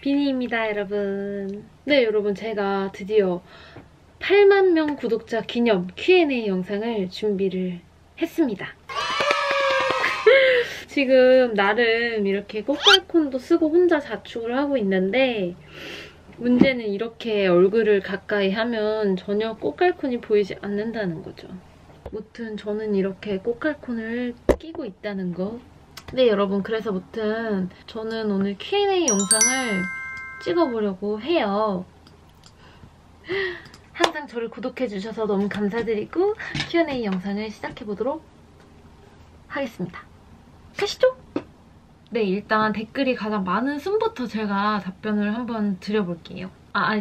비니입니다, 여러분. 네, 여러분, 제가 드디어 8만 명 구독자 기념 Q&A 영상을 준비를 했습니다. 지금 나름 이렇게 꽃갈콘도 쓰고 혼자 자축을 하고 있는데, 문제는 이렇게 얼굴을 가까이 하면 전혀 꽃갈콘이 보이지 않는다는 거죠. 무튼 저는 이렇게 꽃갈콘을 끼고 있다는 거. 네, 여러분, 그래서 무튼 저는 오늘 Q&A 영상을 찍어보려고 해요. 항상 저를 구독해주셔서 너무 감사드리고 Q&A 영상을 시작해보도록 하겠습니다. 가시죠! 네, 일단 댓글이 가장 많은 순부터 제가 답변을 한번 드려볼게요.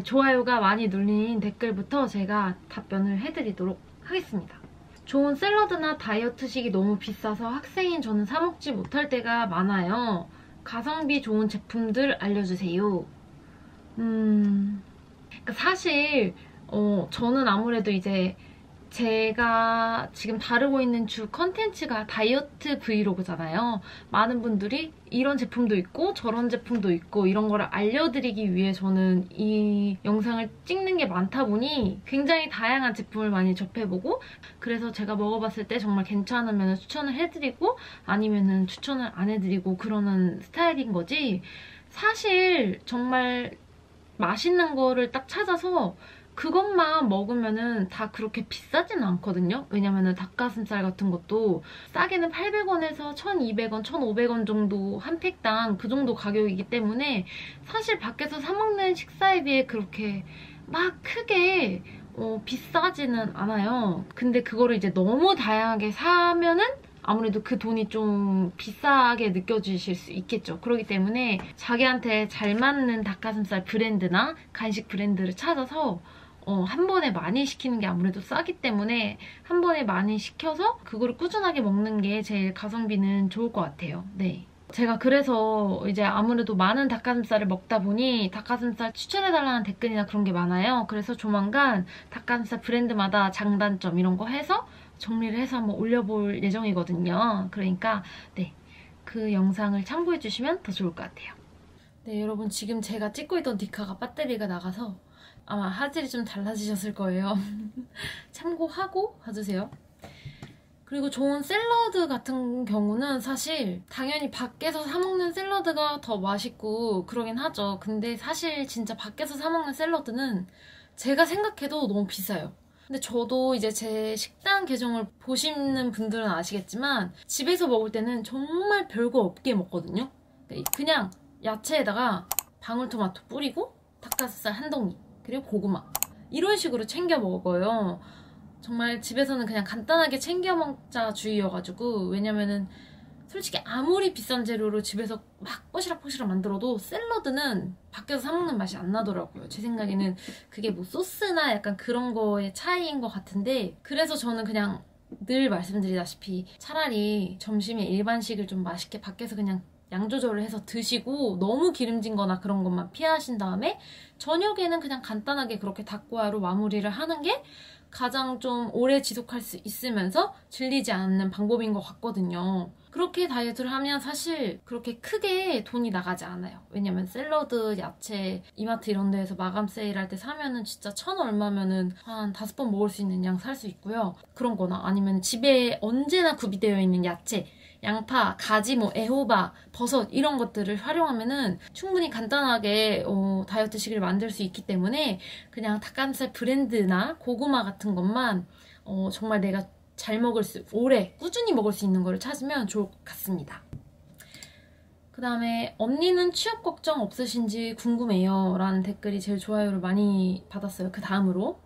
좋아요가 많이 눌린 댓글부터 제가 답변을 해드리도록 하겠습니다. 좋은 샐러드나 다이어트식이 너무 비싸서 학생인 저는 사 먹지 못할 때가 많아요. 가성비 좋은 제품들 알려주세요. 그러니까 사실 저는 아무래도 이제 제가 지금 다루고 있는 주 컨텐츠가 다이어트 브이로그잖아요. 많은 분들이 이런 제품도 있고 저런 제품도 있고 이런 거를 알려드리기 위해 저는 이 영상을 찍는 게 많다 보니 굉장히 다양한 제품을 많이 접해보고, 그래서 제가 먹어봤을 때 정말 괜찮으면 추천을 해드리고 아니면은 추천을 안 해드리고 그러는 스타일인 거지, 사실 정말 맛있는 거를 딱 찾아서 그것만 먹으면은 다 그렇게 비싸진 않거든요. 왜냐면은 닭가슴살 같은 것도 싸게는 800원에서 1200원, 1500원 정도 한 팩당 그 정도 가격이기 때문에 사실 밖에서 사 먹는 식사에 비해 그렇게 막 크게 비싸지는 않아요. 근데 그거를 이제 너무 다양하게 사면은 아무래도 그 돈이 좀 비싸게 느껴지실 수 있겠죠. 그렇기 때문에 자기한테 잘 맞는 닭가슴살 브랜드나 간식 브랜드를 찾아서 한 번에 많이 시키는 게 아무래도 싸기 때문에 한 번에 많이 시켜서 그거를 꾸준하게 먹는 게 제일 가성비는 좋을 것 같아요. 네. 제가 그래서 이제 아무래도 많은 닭가슴살을 먹다 보니 닭가슴살 추천해달라는 댓글이나 그런 게 많아요. 그래서 조만간 닭가슴살 브랜드마다 장단점 이런 거 해서 정리를 해서 한번 올려볼 예정이거든요. 그러니까 네, 그 영상을 참고해주시면 더 좋을 것 같아요. 네, 여러분, 지금 제가 찍고 있던 디카가 배터리가 나가서 아마 화질이 좀 달라지셨을 거예요. 참고하고 봐주세요. 그리고 좋은 샐러드 같은 경우는 사실 당연히 밖에서 사 먹는 샐러드가 더 맛있고 그러긴 하죠. 근데 사실 진짜 밖에서 사 먹는 샐러드는 제가 생각해도 너무 비싸요. 근데 저도 이제 제 식단 계정을 보시는 분들은 아시겠지만 집에서 먹을 때는 정말 별거 없게 먹거든요. 그냥 야채에다가 방울토마토 뿌리고 닭가슴살 한 덩이 그리고 고구마 이런 식으로 챙겨 먹어요. 정말 집에서는 그냥 간단하게 챙겨 먹자 주의여가지고, 왜냐면은 솔직히 아무리 비싼 재료로 집에서 막 뽀시락뽀시락 만들어도 샐러드는 밖에서 사 먹는 맛이 안 나더라고요. 제 생각에는 그게 뭐 소스나 약간 그런 거의 차이인 것 같은데, 그래서 저는 그냥 늘 말씀드리다시피 차라리 점심에 일반식을 좀 맛있게 밖에서 그냥 양 조절을 해서 드시고 너무 기름진 거나 그런 것만 피하신 다음에 저녁에는 그냥 간단하게 그렇게 닭고야로 마무리를 하는 게 가장 좀 오래 지속할 수 있으면서 질리지 않는 방법인 것 같거든요. 그렇게 다이어트를 하면 사실 그렇게 크게 돈이 나가지 않아요. 왜냐면 샐러드, 야채, 이마트 이런 데에서 마감 세일할 때 사면은 진짜 1,000 얼마면은 한 5번 먹을 수 있는 양 살 수 있고요. 그런 거나 아니면 집에 언제나 구비되어 있는 야채, 양파, 가지, 애호박, 버섯 이런 것들을 활용하면은 충분히 간단하게 다이어트식을 만들 수 있기 때문에 그냥 닭가슴살 브랜드나 고구마 같은 것만 정말 내가 잘 먹을 수, 오래 꾸준히 먹을 수 있는 거를 찾으면 좋을 것 같습니다. 그 다음에 언니는 취업 걱정 없으신지 궁금해요 라는 댓글이 제일 좋아요를 많이 받았어요. 그 다음으로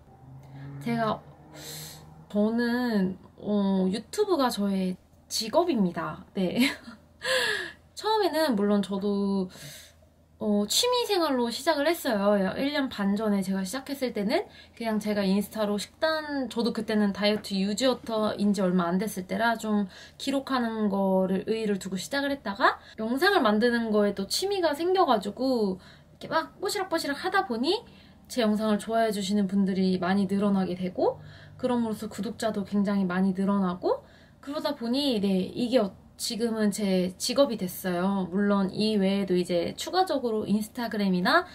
저는 유튜브가 저의 직업입니다. 네. 처음에는 물론 저도 취미생활로 시작을 했어요. 1년 반 전에 제가 시작했을 때는 그냥 제가 인스타로 식단, 저도 그때는 다이어트 유지어터인지 얼마 안 됐을 때라 좀 기록하는 거를 의의를 두고 시작을 했다가 영상을 만드는 거에 또 취미가 생겨가지고 이렇게 막 뽀시락뽀시락 하다 보니 제 영상을 좋아해 주시는 분들이 많이 늘어나게 되고, 그럼으로써 구독자도 굉장히 많이 늘어나고, 그러다 보니 네, 이게 지금은 제 직업이 됐어요. 물론 이 외에도 이제 추가적으로 인스타그램이나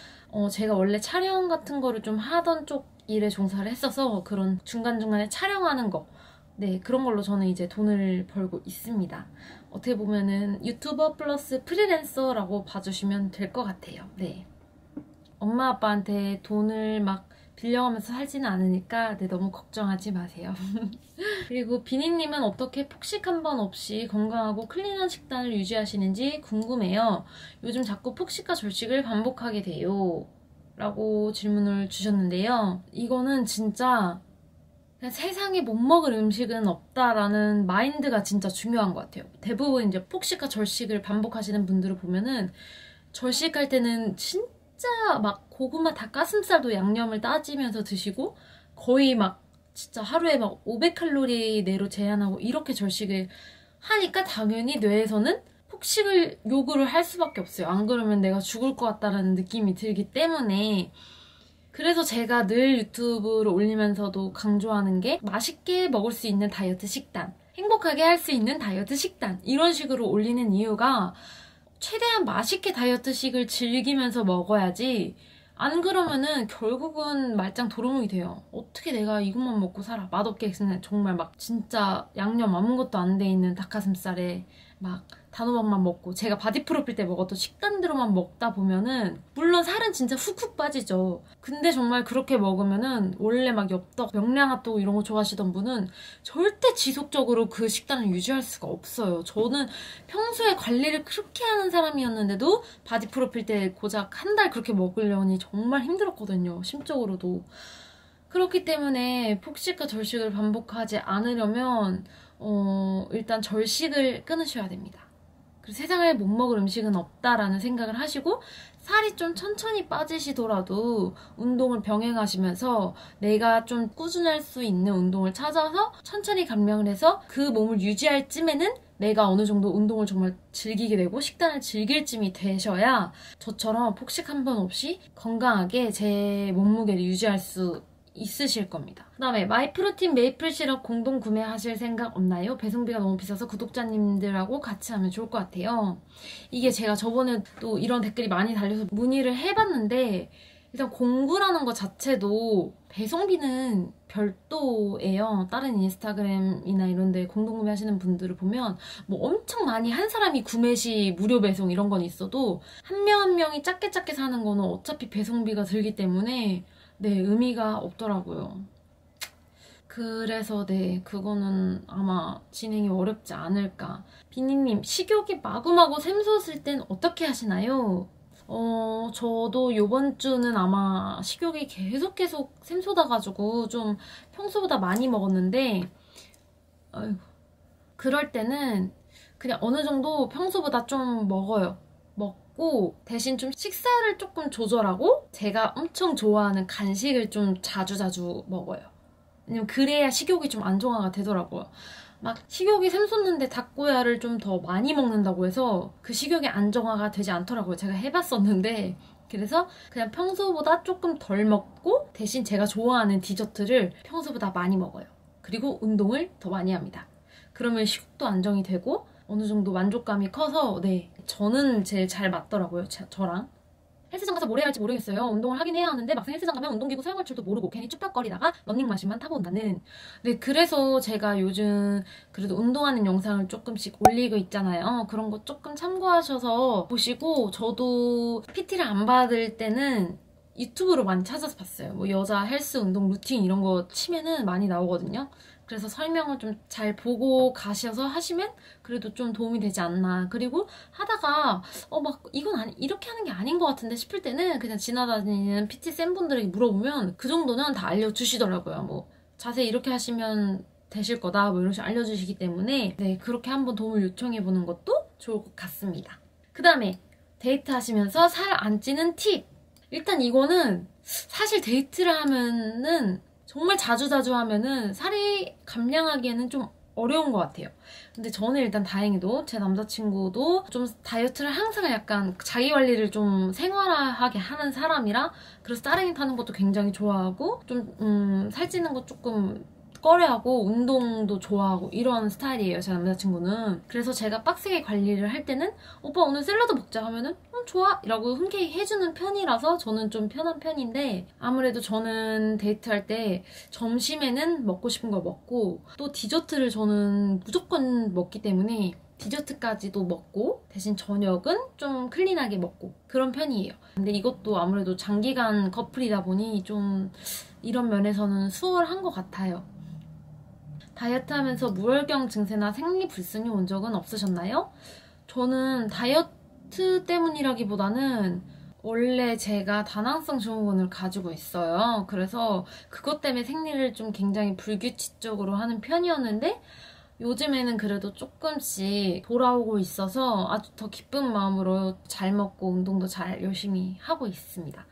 제가 원래 촬영 같은 거를 좀 하던 쪽 일에 종사를 했어서 그런 중간중간에 촬영하는 거, 네, 그런 걸로 저는 이제 돈을 벌고 있습니다. 어떻게 보면은 유튜버 플러스 프리랜서라고 봐주시면 될 것 같아요. 네. 엄마 아빠한테 돈을 막 빌려가면서 살지는 않으니까 네, 너무 걱정하지 마세요. 그리고 비니님은 어떻게 폭식 한 번 없이 건강하고 클린한 식단을 유지하시는지 궁금해요. 요즘 자꾸 폭식과 절식을 반복하게 돼요. 라고 질문을 주셨는데요. 이거는 진짜 그냥 세상에 못 먹을 음식은 없다라는 마인드가 진짜 중요한 것 같아요. 대부분 이제 폭식과 절식을 반복하시는 분들을 보면은 절식할 때는 진짜 막 고구마 닭가슴살도 양념을 따지면서 드시고 거의 막 진짜 하루에 막 500칼로리 내로 제한하고 이렇게 절식을 하니까 당연히 뇌에서는 폭식을 요구를 할 수밖에 없어요. 안 그러면 내가 죽을 것 같다라는 느낌이 들기 때문에. 그래서 제가 늘 유튜브를 올리면서도 강조하는 게 맛있게 먹을 수 있는 다이어트 식단, 행복하게 할 수 있는 다이어트 식단, 이런 식으로 올리는 이유가 최대한 맛있게 다이어트식을 즐기면서 먹어야지, 안 그러면은 결국은 말짱 도루묵이 돼요. 어떻게 내가 이것만 먹고 살아. 맛없게 정말 막 진짜 양념 아무것도 안 돼 있는 닭가슴살에 막 단호박만 먹고 제가 바디 프로필 때 먹었던 식단대로만 먹다 보면은 물론 살은 진짜 훅훅 빠지죠. 근데 정말 그렇게 먹으면은 원래 막 엽떡, 명량핫도그 이런 거 좋아하시던 분은 절대 지속적으로 그 식단을 유지할 수가 없어요. 저는 평소에 관리를 그렇게 하는 사람이었는데도 바디 프로필 때 고작 한 달 그렇게 먹으려니 정말 힘들었거든요. 심적으로도. 그렇기 때문에 폭식과 절식을 반복하지 않으려면 일단 절식을 끊으셔야 됩니다. 그리고 세상에 못 먹을 음식은 없다라는 생각을 하시고 살이 좀 천천히 빠지시더라도 운동을 병행하시면서 내가 좀 꾸준할 수 있는 운동을 찾아서 천천히 감량을 해서 그 몸을 유지할 쯤에는 내가 어느 정도 운동을 정말 즐기게 되고 식단을 즐길 쯤이 되셔야 저처럼 폭식 한 번 없이 건강하게 제 몸무게를 유지할 수 있으실 겁니다. 그 다음에 마이프로틴 메이플 시럽 공동 구매하실 생각 없나요? 배송비가 너무 비싸서 구독자님들하고 같이 하면 좋을 것 같아요. 이게 제가 저번에 또 이런 댓글이 많이 달려서 문의를 해봤는데 일단 공구라는 것 자체도 배송비는 별도예요. 다른 인스타그램이나 이런 데 공동 구매하시는 분들을 보면 뭐 엄청 많이 한 사람이 구매 시 무료 배송 이런 건 있어도 한 명 한 명이 작게 사는 거는 어차피 배송비가 들기 때문에 네, 의미가 없더라고요. 그래서 네, 그거는 아마 진행이 어렵지 않을까. 비니님, 식욕이 마구마구 샘솟을 땐 어떻게 하시나요? 저도 요번 주는 아마 식욕이 계속 샘솟아가지고 좀 평소보다 많이 먹었는데, 아이고, 그럴 때는 그냥 어느 정도 평소보다 좀 먹어요. 대신 좀 식사를 조금 조절하고 제가 엄청 좋아하는 간식을 좀 자주 먹어요. 왜냐면 그래야 식욕이 좀 안정화가 되더라고요. 막 식욕이 샘솟는데 닭고야를 좀 더 많이 먹는다고 해서 그 식욕이 안정화가 되지 않더라고요. 제가 해봤었는데 그래서 그냥 평소보다 조금 덜 먹고 대신 제가 좋아하는 디저트를 평소보다 많이 먹어요. 그리고 운동을 더 많이 합니다. 그러면 식욕도 안정이 되고 어느 정도 만족감이 커서 네, 저는 제일 잘 맞더라고요. 저랑. 헬스장 가서 뭘 해야 할지 모르겠어요. 운동을 하긴 해야 하는데 막상 헬스장 가면 운동기구 사용할 줄도 모르고 괜히 쭈뼛거리다가 런닝머신만 타고 온다는. 네, 그래서 제가 요즘 그래도 운동하는 영상을 조금씩 올리고 있잖아요. 그런 거 조금 참고하셔서 보시고 저도 PT를 안 받을 때는 유튜브로 많이 찾아서 봤어요. 뭐 여자 헬스 운동 루틴 이런 거 치면은 많이 나오거든요. 그래서 설명을 좀 잘 보고 가셔서 하시면 그래도 좀 도움이 되지 않나. 그리고 하다가 막 이건 이렇게 하는 게 아닌 것 같은데 싶을 때는 그냥 지나다니는 PT 쌤분들에게 물어보면 그 정도는 다 알려주시더라고요. 뭐 자세히 이렇게 하시면 되실 거다 뭐 이런 식으로 알려주시기 때문에 네, 그렇게 한번 도움을 요청해보는 것도 좋을 것 같습니다. 그 다음에 데이트 하시면서 살 안 찌는 팁. 일단 이거는 사실 데이트를 하면은 정말 자주 하면은 살이 감량하기에는 좀 어려운 것 같아요. 근데 저는 일단 다행히도 제 남자친구도 좀 다이어트를 항상 약간 자기 관리를 좀 생활화하게 하는 사람이라 그래서 따릉이 타는 것도 굉장히 좋아하고 좀 살찌는 거 조금 꺼려하고 운동도 좋아하고 이런 스타일이에요, 제 남자친구는. 그래서 제가 빡세게 관리를 할 때는 오빠 오늘 샐러드 먹자 하면은 좋아 라고 흔쾌히 해주는 편이라서 저는 좀 편한 편인데, 아무래도 저는 데이트할 때 점심에는 먹고 싶은 거 먹고 또 디저트를 저는 무조건 먹기 때문에 디저트까지도 먹고 대신 저녁은 좀 클린하게 먹고 그런 편이에요. 근데 이것도 아무래도 장기간 커플이다 보니 좀 이런 면에서는 수월한 것 같아요. 다이어트 하면서 무혈경 증세나 생리불순이 온 적은 없으셨나요? 저는 다이어트 때문이라기보다는 원래 제가 다낭성 증후군을 가지고 있어요. 그래서 그것 때문에 생리를 좀 굉장히 불규칙적으로 하는 편이었는데 요즘에는 그래도 조금씩 돌아오고 있어서 아주 더 기쁜 마음으로 잘 먹고 운동도 잘 열심히 하고 있습니다.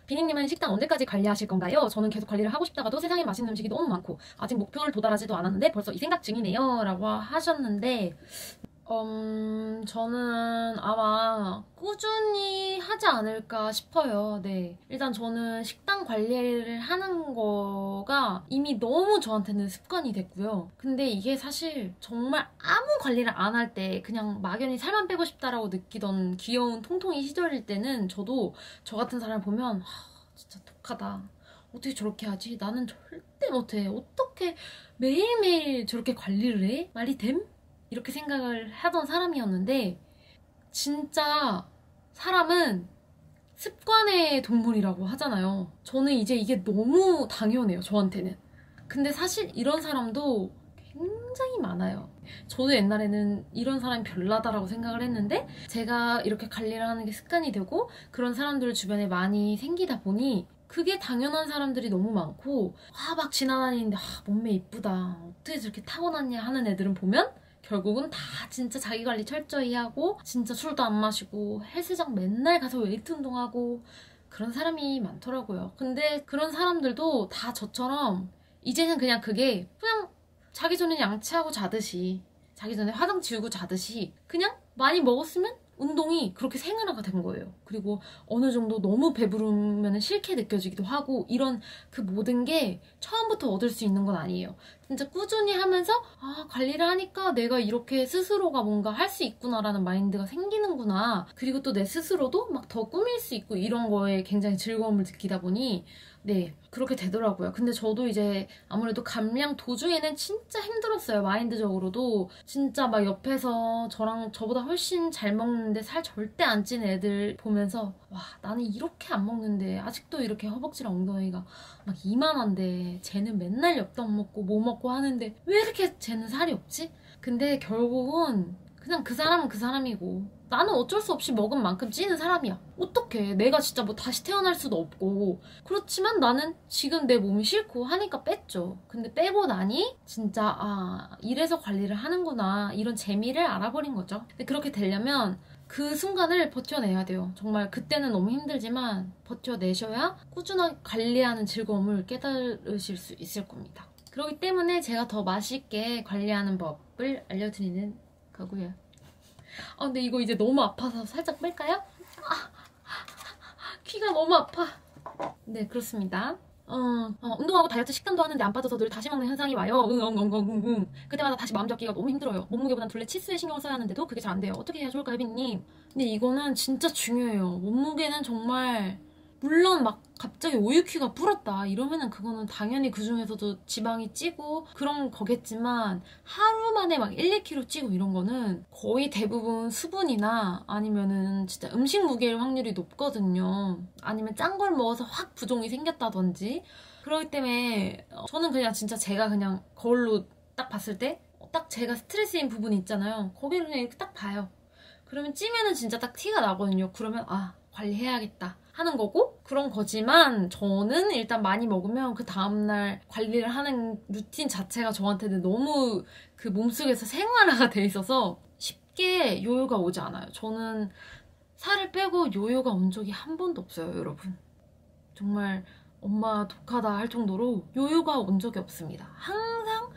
비니님은 식단 언제까지 관리하실 건가요? 저는 계속 관리를 하고 싶다가도 세상에 맛있는 음식이 너무 많고 아직 목표를 도달하지도 않았는데 벌써 이 생각 중이네요 라고 하셨는데 저는 아마 꾸준히 하지 않을까 싶어요. 네. 일단 저는 식단 관리를 하는 거가 이미 너무 저한테는 습관이 됐고요. 근데 이게 사실 정말 아무 관리를 안 할 때 그냥 막연히 살만 빼고 싶다라고 느끼던 귀여운 통통이 시절일 때는 저도 저 같은 사람을 보면 진짜 독하다. 어떻게 저렇게 하지? 나는 절대 못해. 어떻게 매일매일 저렇게 관리를 해? 말이 됨? 이렇게 생각을 하던 사람이었는데 진짜 사람은 습관의 동물이라고 하잖아요. 저는 이제 이게 너무 당연해요, 저한테는. 근데 사실 이런 사람도 굉장히 많아요. 저도 옛날에는 이런 사람이 별나다라고 생각을 했는데 제가 이렇게 관리를 하는 게 습관이 되고 그런 사람들 주변에 많이 생기다 보니 그게 당연한 사람들이 너무 많고 막 지나다니는데 몸매 이쁘다. 어떻게 저렇게 타고났냐 하는 애들은 보면 결국은 다 진짜 자기 관리 철저히 하고 진짜 술도 안 마시고 헬스장 맨날 가서 웨이트 운동하고 그런 사람이 많더라고요. 근데 그런 사람들도 다 저처럼 이제는 그냥 그게 그냥 자기 전에 양치하고 자듯이 자기 전에 화장 지우고 자듯이 그냥 많이 먹었으면 운동이 그렇게 생활화가 된 거예요. 그리고 어느 정도 너무 배부르면 싫게 느껴지기도 하고 이런 그 모든 게 처음부터 얻을 수 있는 건 아니에요. 진짜 꾸준히 하면서 관리를 하니까 내가 이렇게 스스로가 뭔가 할 수 있구나라는 마인드가 생기는구나. 그리고 또 내 스스로도 막 더 꾸밀 수 있고 이런 거에 굉장히 즐거움을 느끼다 보니 네, 그렇게 되더라고요. 근데 저도 이제 아무래도 감량 도중에는 진짜 힘들었어요. 마인드적으로도. 진짜 막 옆에서 저보다 훨씬 잘 먹는데 살 절대 안 찐 애들 보면서 와, 나는 이렇게 안 먹는데 아직도 이렇게 허벅지랑 엉덩이가 막 이만한데 쟤는 맨날 엽떡 먹고 뭐 먹고 하는데 왜 이렇게 쟤는 살이 없지? 근데 결국은 그냥 그 사람은 그 사람이고 나는 어쩔 수 없이 먹은 만큼 찌는 사람이야. 어떡해. 내가 진짜 뭐 다시 태어날 수도 없고. 그렇지만 나는 지금 내 몸이 싫고 하니까 뺐죠. 근데 빼고 나니 진짜 이래서 관리를 하는구나. 이런 재미를 알아버린 거죠. 근데 그렇게 되려면 그 순간을 버텨내야 돼요. 정말 그때는 너무 힘들지만 버텨내셔야 꾸준하게 관리하는 즐거움을 깨달으실 수 있을 겁니다. 그렇기 때문에 제가 더 맛있게 관리하는 법을 알려드리는 거고요. 근데 이거 이제 너무 아파서 살짝 뺄까요? 귀가 너무 아파. 네, 그렇습니다. 운동하고 다이어트 식단도 하는데 안 빠져서 늘 다시 먹는 현상이 와요. 그때마다 다시 마음 잡기가 너무 힘들어요. 몸무게보단 둘레 치수에 신경을 써야 하는데도 그게 잘 안 돼요. 어떻게 해야 좋을까요, 혜빈님? 근데 이거는 진짜 중요해요. 몸무게는 정말 물론 막 갑자기 5~6kg가 불었다 이러면은 그거는 당연히 그 중에서도 지방이 찌고 그런 거겠지만 하루 만에 막 1~2kg 찌고 이런 거는 거의 대부분 수분이나 아니면은 진짜 음식 무게일 확률이 높거든요. 아니면 짠 걸 먹어서 확 부종이 생겼다든지. 그렇기 때문에 저는 그냥 진짜 제가 그냥 거울로 딱 봤을 때 딱 제가 스트레스인 부분이 있잖아요. 거기를 그냥 이렇게 딱 봐요. 그러면 찌면은 진짜 딱 티가 나거든요. 그러면 관리해야겠다 하는 거고 그런 거지만 저는 일단 많이 먹으면 그 다음날 관리를 하는 루틴 자체가 저한테는 너무 그 몸속에서 생활화가 돼 있어서 쉽게 요요가 오지 않아요. 저는 살을 빼고 요요가 온 적이 한 번도 없어요, 여러분. 정말 엄마 독하다 할 정도로 요요가 온 적이 없습니다. 항상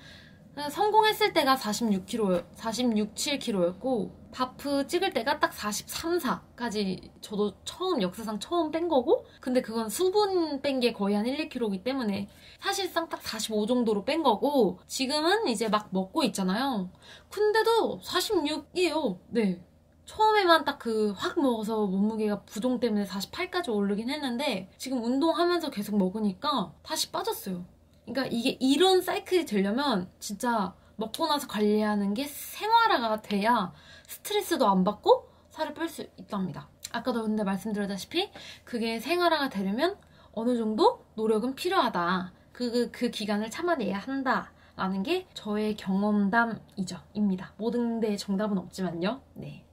성공했을 때가 46, 7kg였고 바프 찍을 때가 딱 43, 4까지 저도 역사상 처음 뺀 거고, 근데 그건 수분 뺀 게 거의 한 1, 2kg이기 때문에 사실상 딱 45 정도로 뺀 거고, 지금은 이제 막 먹고 있잖아요. 근데도 46이에요. 네. 처음에만 딱 확 먹어서 몸무게가 부종 때문에 48까지 오르긴 했는데, 지금 운동하면서 계속 먹으니까 다시 빠졌어요. 그러니까 이게 이런 사이클이 되려면 진짜 먹고 나서 관리하는 게 생활화가 돼야 스트레스도 안 받고 살을 뺄 수 있답니다. 아까도 근데 말씀드렸다시피 그게 생활화가 되려면 어느 정도 노력은 필요하다. 그 기간을 참아내야 한다. 라는 게 저의 경험담입니다. 모든 데 정답은 없지만요. 네.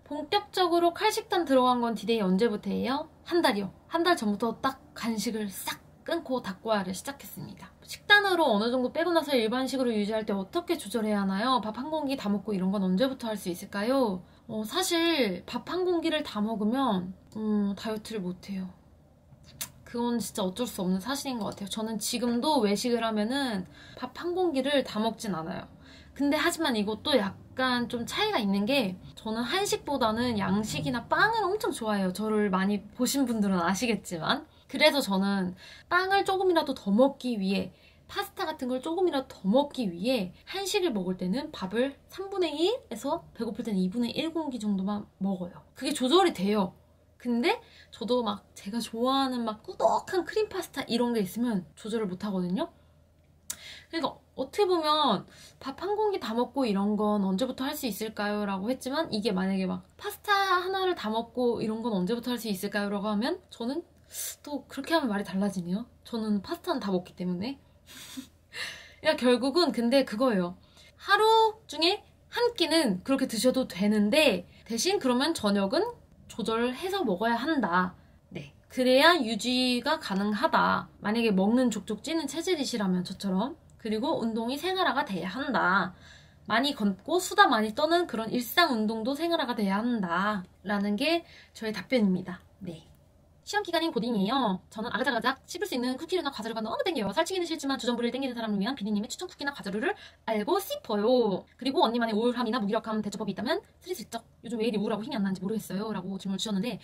본격적으로 칼식단 들어간 건 디데이 언제부터예요? 한 달이요. 한 달 전부터 딱 간식을 싹 끊고 닭고야를 시작했습니다. 식단으로 어느 정도 빼고 나서 일반식으로 유지할 때 어떻게 조절해야 하나요? 밥 한 공기 다 먹고 이런 건 언제부터 할 수 있을까요? 사실 밥 한 공기를 다 먹으면 다이어트를 못해요. 그건 진짜 어쩔 수 없는 사실인 것 같아요. 저는 지금도 외식을 하면은 밥 한 공기를 다 먹진 않아요. 근데 하지만 이것도 약간 좀 차이가 있는 게, 저는 한식보다는 양식이나 빵을 엄청 좋아해요. 저를 많이 보신 분들은 아시겠지만. 그래서 저는 빵을 조금이라도 더 먹기 위해, 파스타 같은 걸 조금이라도 더 먹기 위해 한식을 먹을 때는 밥을 3분의 1에서 배고플 때는 2분의 1공기 정도만 먹어요. 그게 조절이 돼요. 근데 저도 막 제가 좋아하는 막 꾸덕한 크림 파스타 이런 게 있으면 조절을 못 하거든요. 그러니까 어떻게 보면 밥 한 공기 다 먹고 이런 건 언제부터 할 수 있을까요? 라고 했지만, 이게 만약에 막 파스타 하나를 다 먹고 이런 건 언제부터 할 수 있을까요? 라고 하면 저는 또 그렇게 하면 말이 달라지네요. 저는 파스타는 다 먹기 때문에. 그러니까 결국은 근데 그거예요. 하루 중에 한 끼는 그렇게 드셔도 되는데, 대신 그러면 저녁은 조절해서 먹어야 한다. 네. 그래야 유지가 가능하다. 만약에 먹는 족족 찌는 체질이시라면 저처럼. 그리고 운동이 생활화가 돼야 한다. 많이 걷고 수다 많이 떠는 그런 일상 운동도 생활화가 돼야 한다. 라는 게 저의 답변입니다. 네. 시험 기간인 고딩이에요. 저는 아그작아작 씹을 수 있는 쿠키류나 과자류가 너무 땡겨요. 살찌기는 싫지만 주전부리를 땡기는 사람을 위한 비니님의 추천 쿠키나 과자류를 알고 싶어요. 그리고 언니만의 우울함이나 무기력함 대처법이 있다면 스리슬쩍 요즘 왜 이리 우울하고 힘이 안 나는지 모르겠어요. 라고 질문을 주셨는데,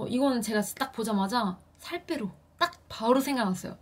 이거는 제가 딱 보자마자 살 빼로 딱 바로 생각났어요.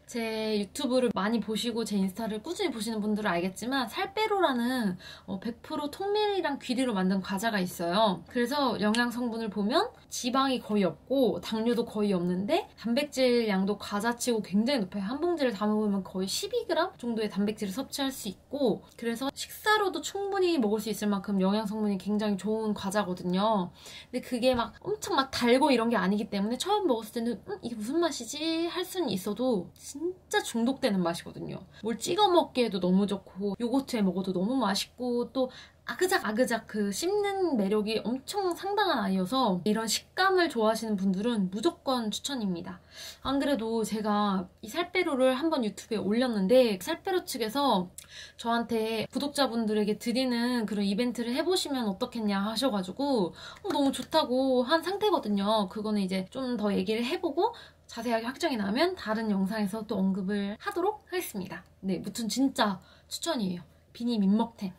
제 유튜브를 많이 보시고 제 인스타를 꾸준히 보시는 분들은 알겠지만, 살빼로라는 100% 통밀이랑 귀리로 만든 과자가 있어요. 그래서 영양 성분을 보면 지방이 거의 없고 당류도 거의 없는데 단백질 양도 과자치고 굉장히 높아요. 한 봉지를 다 먹으면 거의 12g 정도의 단백질을 섭취할 수 있고, 그래서 식사로도 충분히 먹을 수 있을 만큼 영양 성분이 굉장히 좋은 과자거든요. 근데 그게 막 엄청 막 달고 이런 게 아니기 때문에 처음 먹었을 때는 이게 무슨 맛이지? 할 수는 있어도 진짜 중독되는 맛이거든요. 뭘 찍어 먹기에도 너무 좋고 요거트에 먹어도 너무 맛있고, 또 아그작 그 씹는 매력이 엄청 상당한 아이여서 이런 식감을 좋아하시는 분들은 무조건 추천입니다. 안 그래도 제가 이 살빼로를 한번 유튜브에 올렸는데, 살빼로 측에서 저한테 구독자분들에게 드리는 그런 이벤트를 해보시면 어떻겠냐 하셔가지고 너무 좋다고 한 상태거든요. 그거는 이제 좀 더 얘기를 해보고 자세하게 확정이 나면 다른 영상에서 또 언급을 하도록 하겠습니다. 네, 무튼 진짜 추천이에요. 비니 민먹템.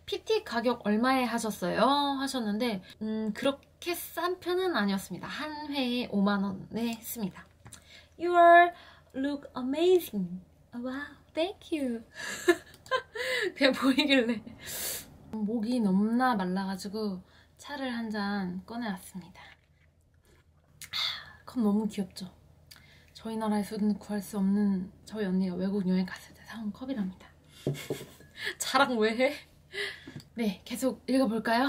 PT 가격 얼마에 하셨어요? 하셨는데 그렇게 싼 편은 아니었습니다. 한 회에 5만원에 했습니다. You look amazing. Wow, thank you. 그냥 보이길래 목이 너무나 말라가지고 차를 한 잔 꺼내왔습니다. 컵 너무 귀엽죠? 저희 나라에서는 구할 수 없는 저희 언니가 외국 여행 갔을 때 사온 컵이랍니다. 자랑 왜 해? 네, 계속 읽어볼까요?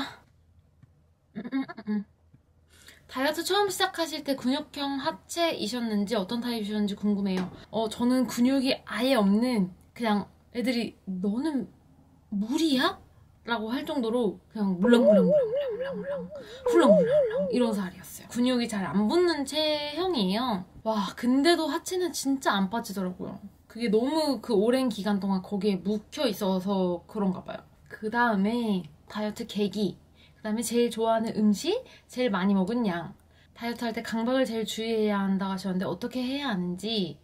다이어트 처음 시작하실 때 근육형 하체이셨는지 어떤 타입이셨는지 궁금해요. 저는 근육이 아예 없는, 그냥 애들이 너는 물이야? 라고 할 정도로 그냥 물렁물렁 이런 살이었어요. 근육이 잘 안 붙는 체형이에요. 와, 근데도 하체는 진짜 안 빠지더라고요. 그게 너무 그 오랜 기간 동안 거기에 묵혀 있어서 그런가 봐요. 그 다음에 다이어트 계기, 그 다음에 제일 좋아하는 음식, 제일 많이 먹은 양. 다이어트 할 때 강박을 제일 주의해야 한다고 하셨는데 어떻게 해야 하는지,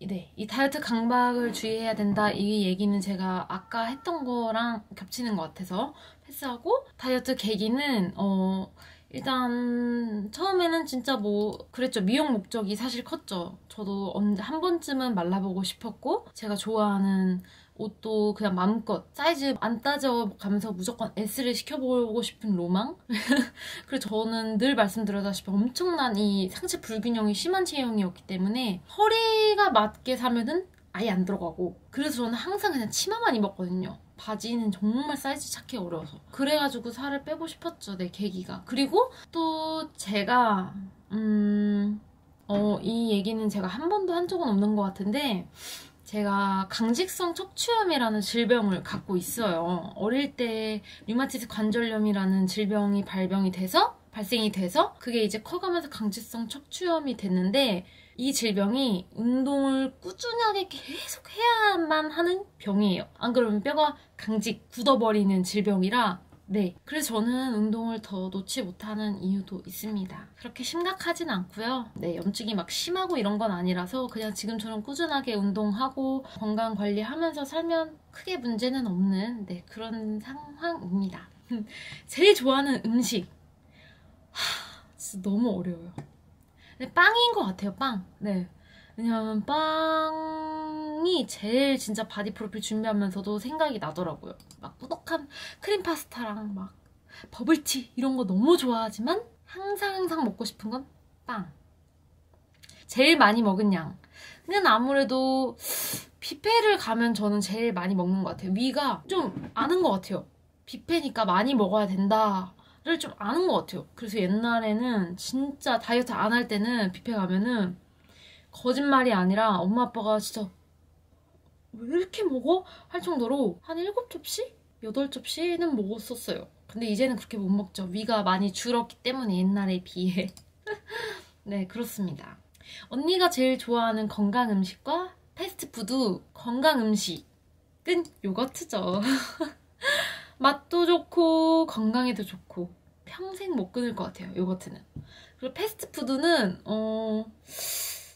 네, 이 다이어트 강박을 주의해야 된다, 이 얘기는 제가 아까 했던 거랑 겹치는 것 같아서 패스하고 다이어트 계기는 일단 처음에는 진짜 뭐 그랬죠. 미용 목적이 사실 컸죠. 저도 언제 한 번쯤은 말라보고 싶었고 제가 좋아하는 옷도 그냥 마음껏 사이즈 안 따져가면서 무조건 S를 시켜보고 싶은 로망? 그리고 저는 늘 말씀드렸다시피 엄청난 이 상체 불균형이 심한 체형이었기 때문에 허리가 맞게 사면은 아예 안 들어가고 그래서 저는 항상 그냥 치마만 입었거든요. 바지는 정말 사이즈 찾기 어려워서 그래가지고 살을 빼고 싶었죠. 내 계기가. 그리고 또 제가 이 얘기는 제가 한 번도 한 적은 없는 것 같은데 제가 강직성 척추염이라는 질병을 갖고 있어요. 어릴 때 류마티스 관절염이라는 질병이 발생이 돼서 그게 이제 커가면서 강직성 척추염이 됐는데 이 질병이 운동을 꾸준하게 계속 해야만 하는 병이에요. 안 그러면 뼈가 굳어버리는 질병이라 네. 그래서 저는 운동을 더 놓지 못하는 이유도 있습니다. 그렇게 심각하진 않고요. 네, 염증이 막 심하고 이런 건 아니라서 그냥 지금처럼 꾸준하게 운동하고 건강 관리하면서 살면 크게 문제는 없는 네, 그런 상황입니다. 제일 좋아하는 음식. 진짜 너무 어려워요. 근데 빵인 것 같아요, 빵. 네. 왜냐면 빵이 제일 진짜 바디 프로필 준비하면서도 생각이 나더라고요. 막 꾸덕한 크림 파스타랑 막 버블티 이런 거 너무 좋아하지만 항상 먹고 싶은 건 빵. 제일 많이 먹은 양은 아무래도 뷔페를 가면 저는 제일 많이 먹는 것 같아요. 위가 좀 아는 것 같아요. 뷔페니까 많이 먹어야 된다를 좀 아는 것 같아요. 그래서 옛날에는 진짜 다이어트 안 할 때는 뷔페 가면은 거짓말이 아니라 엄마 아빠가 진짜 왜 이렇게 먹어? 할 정도로 한 7접시? 8접시는 먹었었어요. 근데 이제는 그렇게 못 먹죠. 위가 많이 줄었기 때문에 옛날에 비해. 네, 그렇습니다. 언니가 제일 좋아하는 건강 음식과 패스트푸드 건강 음식은 요거트죠. 맛도 좋고 건강에도 좋고 평생 못 끊을 것 같아요. 요거트는. 그리고 패스트푸드는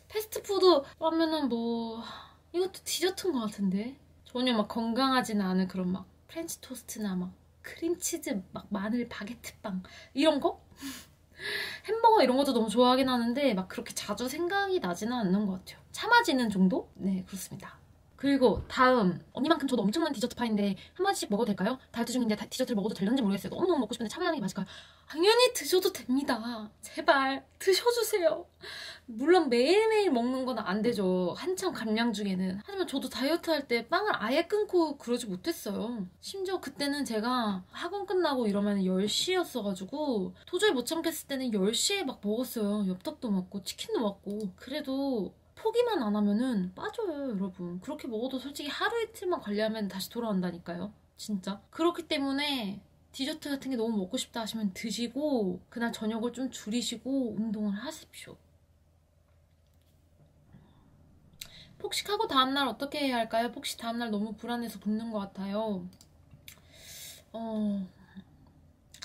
패스트푸드 하면은 뭐 이것도 디저트인 것 같은데 전혀 막 건강하지는 않은 그런 막 프렌치 토스트나 막 크림치즈 막 마늘 바게트빵 이런 거? 햄버거 이런 것도 너무 좋아하긴 하는데 막 그렇게 자주 생각이 나지는 않는 것 같아요. 참아지는 정도? 네, 그렇습니다. 그리고 다음 언니만큼 저도 엄청난 디저트파인데 한 번씩 먹어도 될까요? 다이어트 중인데 디저트를 먹어도 될런지 모르겠어요. 너무너무 먹고 싶은데 참아야 하는 게 맞을까요? 당연히 드셔도 됩니다. 제발 드셔주세요. 물론 매일매일 먹는 건 안 되죠. 한참 감량 중에는. 하지만 저도 다이어트 할 때 빵을 아예 끊고 그러지 못했어요. 심지어 그때는 제가 학원 끝나고 이러면 10시였어가지고 도저히 못 참겠을 때는 10시에 막 먹었어요. 엽떡도 먹고 치킨도 먹고. 그래도 포기만 안 하면은 빠져요, 여러분. 그렇게 먹어도 솔직히 하루 이틀만 관리하면 다시 돌아온다니까요. 진짜. 그렇기 때문에 디저트 같은 게 너무 먹고 싶다 하시면 드시고 그날 저녁을 좀 줄이시고 운동을 하십시오. 폭식하고 다음날 어떻게 해야 할까요? 폭식 다음날 너무 불안해서 붓는 것 같아요.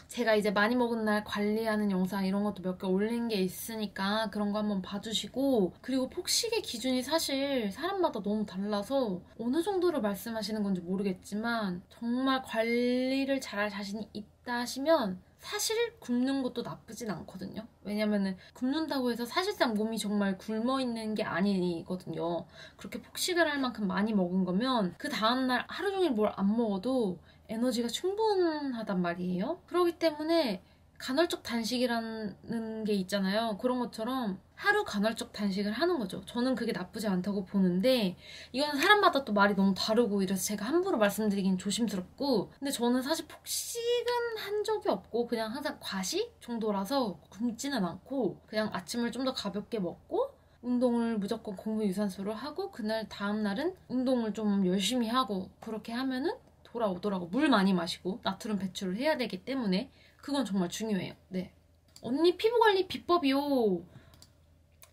제가 이제 많이 먹은 날 관리하는 영상 이런 것도 몇 개 올린 게 있으니까 그런 거 한번 봐주시고 그리고 폭식의 기준이 사실 사람마다 너무 달라서 어느 정도를 말씀하시는 건지 모르겠지만 정말 관리를 잘할 자신이 있다 하시면 사실 굶는 것도 나쁘진 않거든요. 왜냐면은 굶는다고 해서 사실상 몸이 정말 굶어있는 게 아니거든요. 그렇게 폭식을 할 만큼 많이 먹은 거면 그 다음날 하루 종일 뭘 안 먹어도 에너지가 충분하단 말이에요. 그렇기 때문에 간헐적 단식이라는 게 있잖아요. 그런 것처럼 하루 간헐적 단식을 하는 거죠. 저는 그게 나쁘지 않다고 보는데 이거는 사람마다 또 말이 너무 다르고 이래서 제가 함부로 말씀드리긴 조심스럽고 근데 저는 사실 폭식은 한 적이 없고 그냥 항상 과식 정도라서 굶지는 않고 그냥 아침을 좀 더 가볍게 먹고 운동을 무조건 공복 유산소를 하고 그날 다음날은 운동을 좀 열심히 하고 그렇게 하면은 돌아오더라고. 물 많이 마시고 나트륨 배출을 해야 되기 때문에 그건 정말 중요해요. 네. 언니 피부관리 비법이요.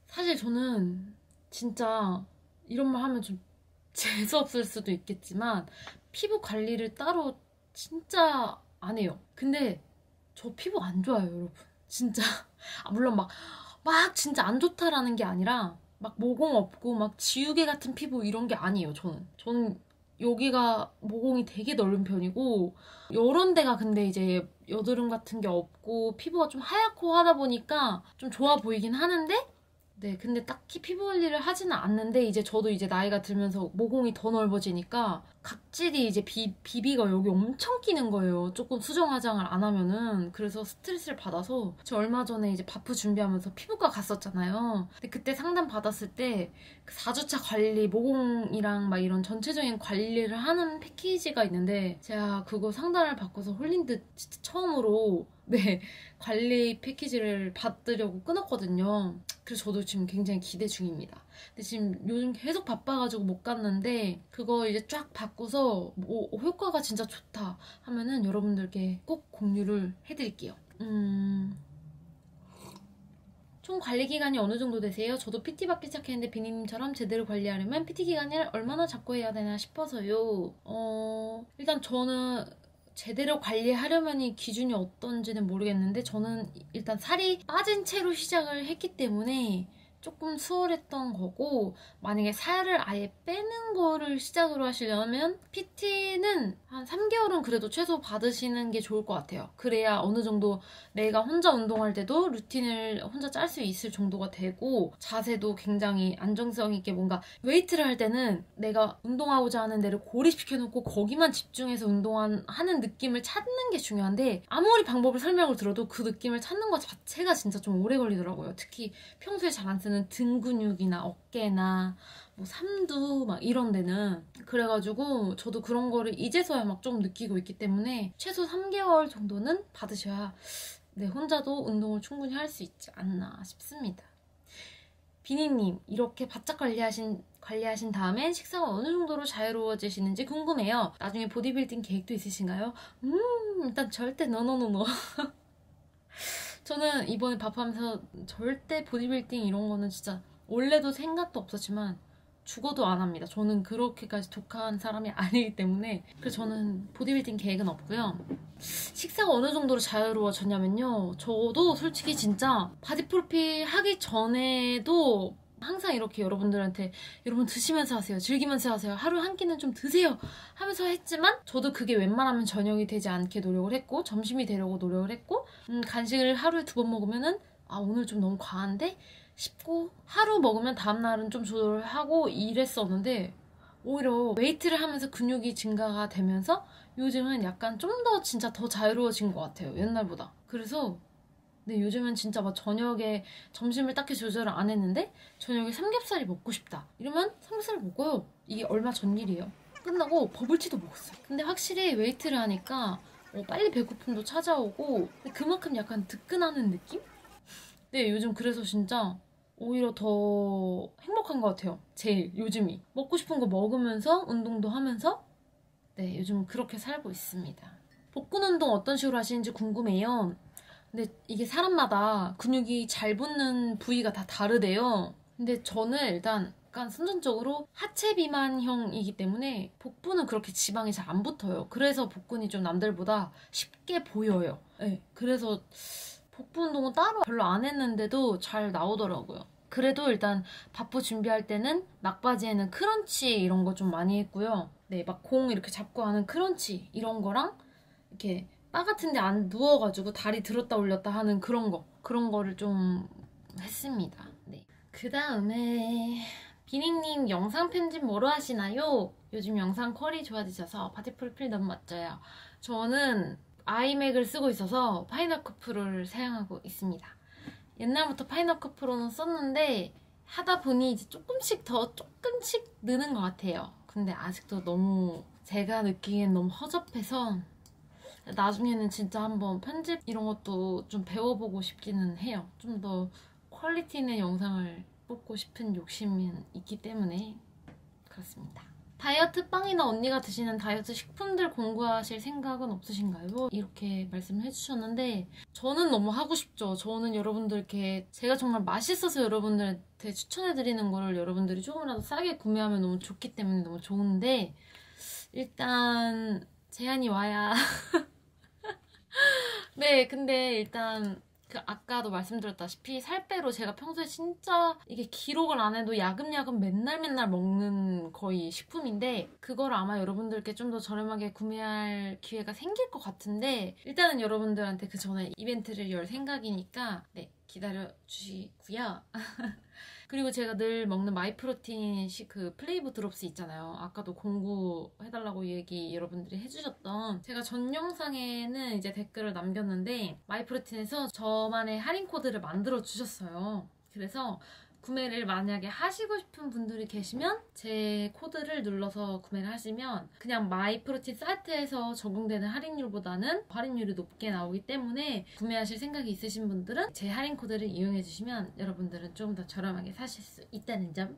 사실 저는 진짜 이런 말 하면 좀 재수없을 수도 있겠지만 피부 관리를 따로 진짜 안 해요. 근데 저 피부 안 좋아요, 여러분. 진짜. 물론 막 진짜 안 좋다라는 게 아니라 막 모공 없고 막 지우개 같은 피부 이런 게 아니에요, 저는 여기가 모공이 되게 넓은 편이고 이런 데가 근데 이제 여드름 같은 게 없고 피부가 좀 하얗고 하다 보니까 좀 좋아 보이긴 하는데 네, 근데 딱히 피부 관리를 하지는 않는데 이제 저도 이제 나이가 들면서 모공이 더 넓어지니까 각질이 이제 비비가 여기 엄청 끼는 거예요. 조금 수정 화장을 안 하면은. 그래서 스트레스를 받아서 저 얼마 전에 이제 바프 준비하면서 피부과 갔었잖아요. 근데 그때 상담 받았을 때 그 4주차 관리, 모공이랑 막 이런 전체적인 관리를 하는 패키지가 있는데 제가 그거 상담을 받고서 홀린 듯 진짜 처음으로 네, 관리 패키지를 받으려고 끊었거든요. 그래서 저도 지금 굉장히 기대 중입니다. 근데 지금 요즘 계속 바빠가지고 못 갔는데 그거 이제 쫙 받고서 뭐 효과가 진짜 좋다 하면은 여러분들께 꼭 공유를 해드릴게요. 총 관리 기간이 어느 정도 되세요? 저도 PT 받기 시작했는데 비니님처럼 제대로 관리하려면 PT 기간을 얼마나 잡고 해야 되나 싶어서요. 일단 저는 제대로 관리하려면 이 기준이 어떤지는 모르겠는데 저는 일단 살이 빠진 채로 시작을 했기 때문에 조금 수월했던 거고 만약에 살을 아예 빼는 거를 시작으로 하시려면 PT는 한 3개월은 그래도 최소 받으시는 게 좋을 것 같아요. 그래야 어느 정도 내가 혼자 운동할 때도 루틴을 혼자 짤 수 있을 정도가 되고 자세도 굉장히 안정성 있게 뭔가 웨이트를 할 때는 내가 운동하고자 하는 데를 고립시켜놓고 거기만 집중해서 운동하는 느낌을 찾는 게 중요한데 아무리 방법을 설명을 들어도 그 느낌을 찾는 것 자체가 진짜 좀 오래 걸리더라고요. 특히 평소에 잘 안 쓰는 등 근육이나 어깨나 뭐 삼두 막 이런 데는 그래가지고 저도 그런 거를 이제서야 막 좀 느끼고 있기 때문에 최소 3개월 정도는 받으셔야 네, 혼자도 운동을 충분히 할 수 있지 않나 싶습니다. 비니님 이렇게 바짝 관리하신 다음엔 식사가 어느 정도로 자유로워지시는지 궁금해요. 나중에 보디빌딩 계획도 있으신가요? 일단 절대 노노노노. 저는 이번에 밥하면서 절대 보디빌딩 이런 거는 진짜 원래도 생각도 없었지만 죽어도 안 합니다. 저는 그렇게까지 독한 사람이 아니기 때문에 그래서 저는 보디빌딩 계획은 없고요. 식사가 어느 정도로 자유로워졌냐면요. 저도 솔직히 진짜 바디 프로필 하기 전에도 항상 이렇게 여러분들한테 여러분 드시면서 하세요. 즐기면서 하세요. 하루 한 끼는 좀 드세요. 하면서 했지만 저도 그게 웬만하면 저녁이 되지 않게 노력을 했고 점심이 되려고 노력을 했고 간식을 하루에 2번 먹으면은 아 오늘 좀 너무 과한데 싶고 하루 먹으면 다음날은 좀 조절을 하고 이랬었는데 오히려 웨이트를 하면서 근육이 증가가 되면서 요즘은 약간 좀 더 진짜 더 자유로워진 것 같아요. 옛날보다. 그래서 네, 요즘은 진짜 막 저녁에 점심을 딱히 조절을 안 했는데 저녁에 삼겹살이 먹고 싶다. 이러면 삼겹살을 먹어요. 이게 얼마 전 일이에요. 끝나고 버블티도 먹었어요. 근데 확실히 웨이트를 하니까 빨리 배고픔도 찾아오고 그만큼 약간 득근하는 느낌? 네, 요즘 그래서 진짜 오히려 더 행복한 것 같아요. 제일 요즘이. 먹고 싶은 거 먹으면서 운동도 하면서 네, 요즘 그렇게 살고 있습니다. 복근 운동 어떤 식으로 하시는지 궁금해요. 근데 이게 사람마다 근육이 잘 붙는 부위가 다 다르대요. 근데 저는 일단 약간 선천적으로 하체 비만형이기 때문에 복부는 그렇게 지방이 잘 안 붙어요. 그래서 복근이 좀 남들보다 쉽게 보여요. 네, 그래서 복부 운동은 따로 별로 안 했는데도 잘 나오더라고요. 그래도 일단 바프 준비할 때는 막바지에는 크런치 이런 거 좀 많이 했고요. 네, 막 공 이렇게 잡고 하는 크런치 이런 거랑 이렇게 바 같은 데 안 누워가지고 다리 들었다 올렸다 하는 그런 거를 좀 했습니다. 네. 그 다음에 비닝님 영상 편집 뭐로 하시나요? 요즘 영상 퀄이 좋아지셔서 바디 프로필 너무 멋져요. 저는 아이맥을 쓰고 있어서 파이널컷 프로를 사용하고 있습니다. 옛날부터 파이널컷 프로는 썼는데 하다 보니 이제 조금씩 느는 것 같아요. 근데 아직도 너무 제가 느끼기엔 너무 허접해서 나중에는 진짜 한번 편집 이런 것도 좀 배워보고 싶기는 해요. 좀 더 퀄리티 있는 영상을 뽑고 싶은 욕심이 있기 때문에 그렇습니다. 다이어트 빵이나 언니가 드시는 다이어트 식품들 공부하실 생각은 없으신가요? 이렇게 말씀을 해주셨는데 저는 너무 하고 싶죠. 저는 여러분들께 제가 정말 맛있어서 여러분들한테 추천해드리는 거를 여러분들이 조금이라도 싸게 구매하면 너무 좋기 때문에 너무 좋은데 일단 제한이 와야 네, 근데 일단 아까도 말씀드렸다시피 살 빼로 제가 평소에 진짜 이게 기록을 안 해도 야금야금 맨날 먹는 거의 식품인데 그걸 아마 여러분들께 좀 더 저렴하게 구매할 기회가 생길 것 같은데 일단은 여러분들한테 그 전에 이벤트를 열 생각이니까 네, 기다려 주시고요. 그리고 제가 늘 먹는 마이프로틴 그 플레이브 드롭스 있잖아요. 아까도 공구해달라고 얘기 여러분들이 해주셨던 제가 전 영상에는 이제 댓글을 남겼는데 마이프로틴에서 저만의 할인 코드를 만들어 주셨어요. 그래서 구매를 만약에 하시고 싶은 분들이 계시면 제 코드를 눌러서 구매를 하시면 그냥 마이프로틴 사이트에서 적용되는 할인율보다는 할인율이 높게 나오기 때문에 구매하실 생각이 있으신 분들은 제 할인 코드를 이용해 주시면 여러분들은 조금 더 저렴하게 사실 수 있다는 점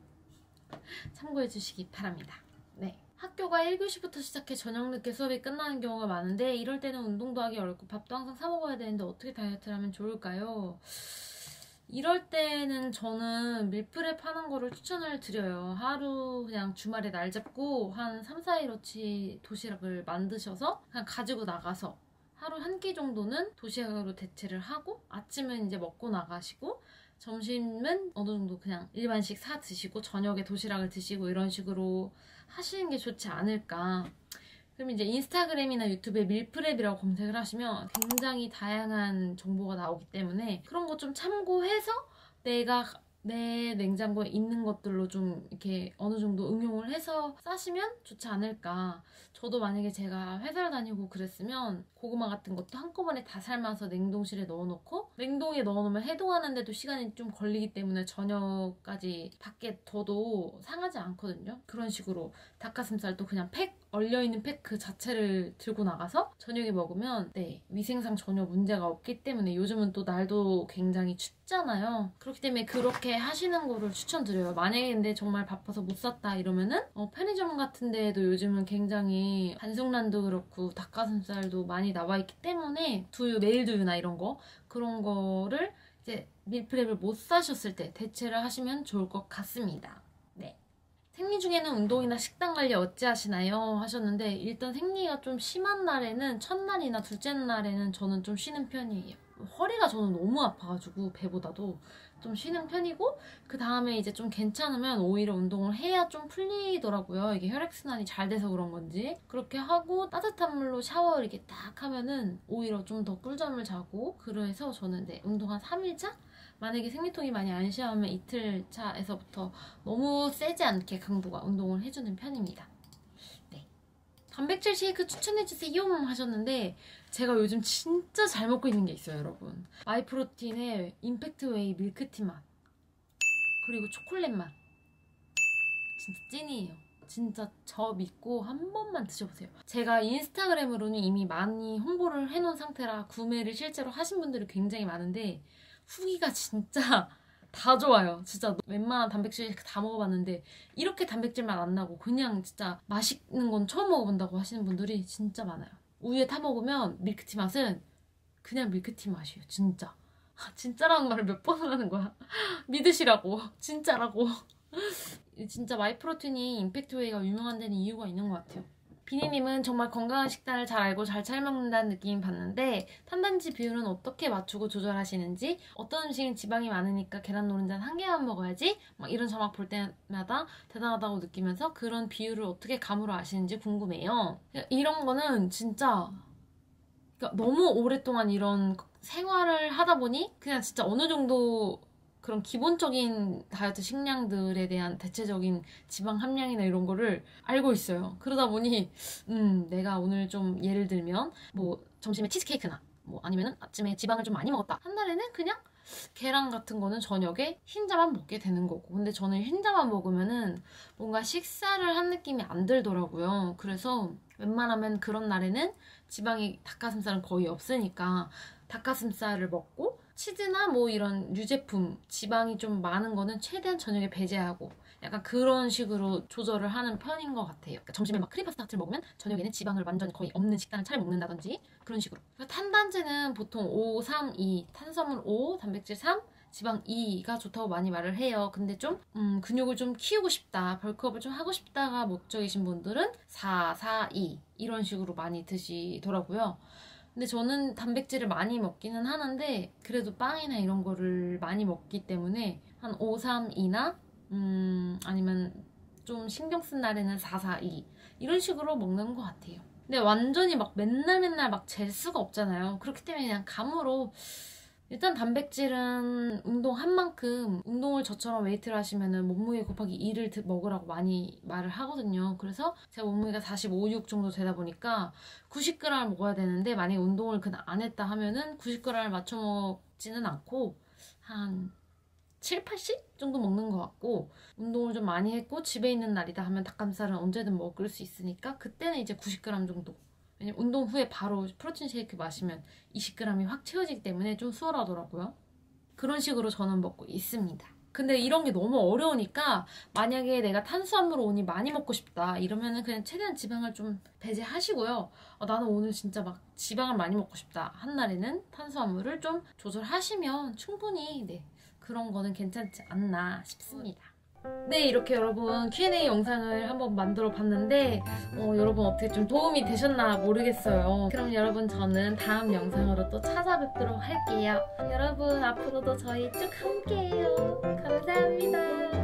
참고해 주시기 바랍니다. 네. 학교가 1교시부터 시작해 저녁 늦게 수업이 끝나는 경우가 많은데 이럴 때는 운동도 하기 어렵고 밥도 항상 사 먹어야 되는데 어떻게 다이어트를 하면 좋을까요? 이럴 때는 저는 밀프렙 하는 거를 추천을 드려요. 하루 그냥 주말에 날 잡고 한 3, 4일어치 도시락을 만드셔서 그냥 가지고 나가서 하루 한 끼 정도는 도시락으로 대체를 하고 아침은 이제 먹고 나가시고 점심은 어느 정도 그냥 일반식 사 드시고 저녁에 도시락을 드시고 이런 식으로 하시는 게 좋지 않을까. 그럼 이제 인스타그램이나 유튜브에 밀프렙이라고 검색을 하시면 굉장히 다양한 정보가 나오기 때문에 그런 거 좀 참고해서 내가 내 냉장고에 있는 것들로 좀 이렇게 어느 정도 응용을 해서 싸시면 좋지 않을까. 저도 만약에 제가 회사를 다니고 그랬으면 고구마 같은 것도 한꺼번에 다 삶아서 냉동실에 넣어놓고 냉동에 넣어놓으면 해동하는데도 시간이 좀 걸리기 때문에 저녁까지 밖에 둬도 상하지 않거든요. 그런 식으로 닭가슴살도 그냥 얼려있는 팩 그 자체를 들고 나가서 저녁에 먹으면 네, 위생상 전혀 문제가 없기 때문에 요즘은 또 날도 굉장히 춥잖아요. 그렇기 때문에 그렇게 하시는 거를 추천드려요. 만약에 근데 정말 바빠서 못 샀다 이러면은 편의점 같은 데에도 요즘은 굉장히 반숙란도 그렇고 닭가슴살도 많이 나와 있기 때문에 두유, 메일두유나 이런 거 그런 거를 이제 밀프렙을 못 사셨을 때 대체를 하시면 좋을 것 같습니다. 네. 생리 중에는 운동이나 식단 관리 어찌하시나요? 하셨는데 일단 생리가 좀 심한 날에는 첫날이나 둘째 날에는 저는 좀 쉬는 편이에요. 허리가 저는 너무 아파가지고 배보다도 좀 쉬는 편이고 그 다음에 이제 좀 괜찮으면 오히려 운동을 해야 좀 풀리더라고요. 이게 혈액순환이 잘 돼서 그런 건지 그렇게 하고 따뜻한 물로 샤워 이렇게 딱 하면은 오히려 좀 더 꿀잠을 자고 그래서 저는 네, 운동 한 3일차? 만약에 생리통이 많이 안 심하면 이틀 차에서부터 너무 세지 않게 강도가 운동을 해주는 편입니다. 네. 단백질 쉐이크 추천해주세요 하셨는데 제가 요즘 진짜 잘 먹고 있는 게 있어요, 여러분. 마이프로틴의 임팩트웨이 밀크티 맛 그리고 초콜릿 맛 진짜 찐이에요. 진짜 저 믿고 한 번만 드셔보세요. 제가 인스타그램으로는 이미 많이 홍보를 해놓은 상태라 구매를 실제로 하신 분들이 굉장히 많은데 후기가 진짜 다 좋아요. 진짜 웬만한 단백질 다 먹어봤는데 이렇게 단백질만 안 나고 그냥 진짜 맛있는 건 처음 먹어본다고 하시는 분들이 진짜 많아요. 우유에 타 먹으면 밀크티 맛은 그냥 밀크티 맛이에요. 진짜. 진짜라는 말을 몇 번을 하는 거야. 믿으시라고. 진짜라고. 진짜 마이프로틴이 임팩트웨이가 유명한 데는 이유가 있는 것 같아요. 비니님은 정말 건강한 식단을 잘 알고 잘 먹는다는 느낌이 받는데 탄단지 비율은 어떻게 맞추고 조절하시는지 어떤 음식은 지방이 많으니까 계란 노른자는 한 개만 먹어야지 막 이런 자막 볼 때마다 대단하다고 느끼면서 그런 비율을 어떻게 감으로 아시는지 궁금해요. 이런 거는 진짜 그러니까 너무 오랫동안 이런 생활을 하다 보니 그냥 진짜 어느 정도 그런 기본적인 다이어트 식량들에 대한 대체적인 지방 함량이나 이런 거를 알고 있어요. 그러다 보니 내가 오늘 좀 예를 들면 뭐 점심에 치즈케이크나 뭐 아니면은 아침에 지방을 좀 많이 먹었다 한 날에는 그냥 계란 같은 거는 저녁에 흰자만 먹게 되는 거고 근데 저는 흰자만 먹으면은 뭔가 식사를 한 느낌이 안 들더라고요. 그래서 웬만하면 그런 날에는 지방이 닭가슴살은 거의 없으니까 닭가슴살을 먹고 치즈나 뭐 이런 유제품 지방이 좀 많은 거는 최대한 저녁에 배제하고 약간 그런 식으로 조절을 하는 편인 것 같아요. 그러니까 점심에 막 크림 파스타 같은 걸 먹으면 저녁에는 지방을 완전 거의 없는 식단을 차려 먹는다든지 그런 식으로. 그러니까 탄단지는 보통 5, 3, 2 탄수화물 5, 단백질 3, 지방 2가 좋다고 많이 말을 해요. 근데 좀 근육을 좀 키우고 싶다, 벌크업을 좀 하고 싶다가 목적이신 분들은 4, 4, 2 이런 식으로 많이 드시더라고요. 근데 저는 단백질을 많이 먹기는 하는데 그래도 빵이나 이런 거를 많이 먹기 때문에 한 5, 3, 2나 아니면 좀 신경 쓴 날에는 4, 4, 2 이런 식으로 먹는 것 같아요. 근데 완전히 막 맨날 막 잴 수가 없잖아요. 그렇기 때문에 그냥 감으로 일단 단백질은 운동한 만큼 운동을 저처럼 웨이트를 하시면은 몸무게 곱하기 2를 먹으라고 많이 말을 하거든요. 그래서 제가 몸무게가 45, 6 정도 되다 보니까 90g을 먹어야 되는데 만약에 운동을 그날 안 했다 하면은 90g을 맞춰 먹지는 않고 한 7, 80 정도 먹는 것 같고 운동을 좀 많이 했고 집에 있는 날이다 하면 닭가슴살은 언제든 먹을 수 있으니까 그때는 이제 90g 정도. 왜냐면 운동 후에 바로 프로틴 쉐이크 마시면 20g이 확 채워지기 때문에 좀 수월하더라고요. 그런 식으로 저는 먹고 있습니다. 근데 이런 게 너무 어려우니까 만약에 내가 탄수화물을 오늘 많이 먹고 싶다 이러면은 그냥 최대한 지방을 좀 배제하시고요. 나는 오늘 진짜 막 지방을 많이 먹고 싶다 한 날에는 탄수화물을 좀 조절하시면 충분히 네, 그런 거는 괜찮지 않나 싶습니다. 네, 이렇게 여러분 Q&A 영상을 한번 만들어 봤는데 여러분 어떻게 좀 도움이 되셨나 모르겠어요. 그럼 여러분 저는 다음 영상으로 또 찾아뵙도록 할게요. 여러분 앞으로도 저희 쭉 함께해요. 감사합니다.